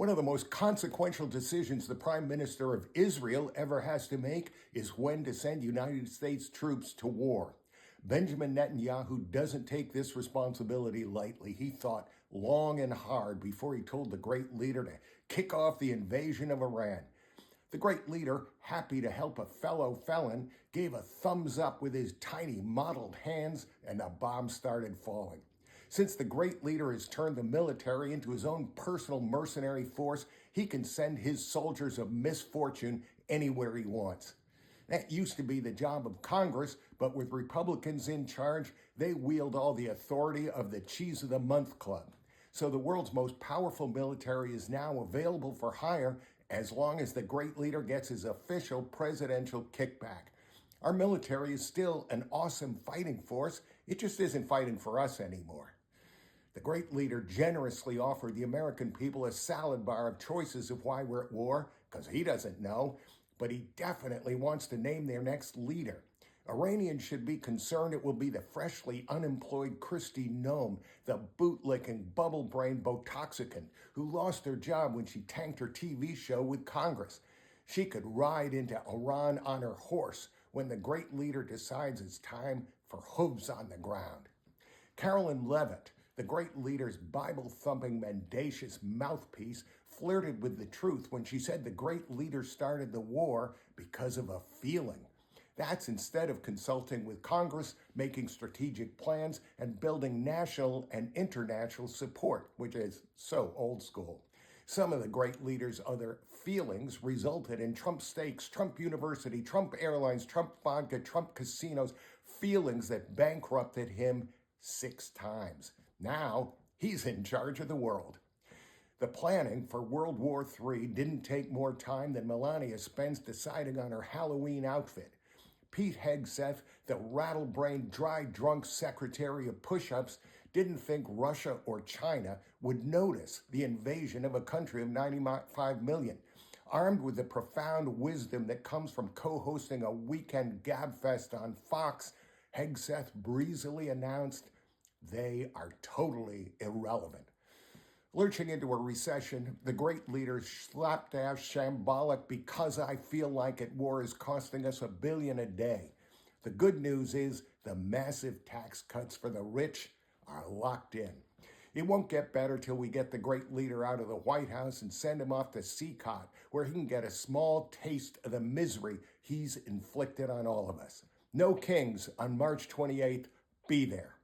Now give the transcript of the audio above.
One of the most consequential decisions the Prime Minister of Israel ever has to make is when to send United States troops to war. Benjamin Netanyahu doesn't take this responsibility lightly. He thought long and hard before he told the great leader to kick off the invasion of Iran. The great leader, happy to help a fellow felon, gave a thumbs up with his tiny mottled hands, and the bomb started falling. Since the great leader has turned the military into his own personal mercenary force, he can send his soldiers of misfortune anywhere he wants. That used to be the job of Congress, but with Republicans in charge, they wield all the authority of the Cheese of the Month Club. So the world's most powerful military is now available for hire as long as the great leader gets his official presidential kickback. Our military is still an awesome fighting force. It just isn't fighting for us anymore. The great leader generously offered the American people a salad bar of choices of why we're at war, because he doesn't know, but he definitely wants to name their next leader. Iranians should be concerned it will be the freshly unemployed Kristi Noem, the bootlicking, bubble-brained Botoxicant who lost her job when she tanked her TV show with Congress. She could ride into Iran on her horse when the great leader decides it's time for hooves on the ground. Carolyn Levitt, the great leader's Bible-thumping, mendacious mouthpiece, flirted with the truth when she said the great leader started the war because of a feeling. That's instead of consulting with Congress, making strategic plans, and building national and international support, which is so old school. Some of the great leader's other feelings resulted in Trump steaks, Trump University, Trump Airlines, Trump vodka, Trump casinos, feelings that bankrupted him 6 times. Now, he's in charge of the world. The planning for World War III didn't take more time than Melania spends deciding on her Halloween outfit. Pete Hegseth, the rattle-brained, dry-drunk secretary of push-ups, didn't think Russia or China would notice the invasion of a country of 95 million. Armed with the profound wisdom that comes from co-hosting a weekend gabfest on Fox, Hegseth breezily announced, they are totally irrelevant. Lurching into a recession, the great leader's slapdash shambolic because I feel like it war is costing us $1 billion a day. The good news is the massive tax cuts for the rich are locked in. It won't get better till we get the great leader out of the White House and send him off to CCOT, where he can get a small taste of the misery he's inflicted on all of us. No Kings on March 28th. Be there.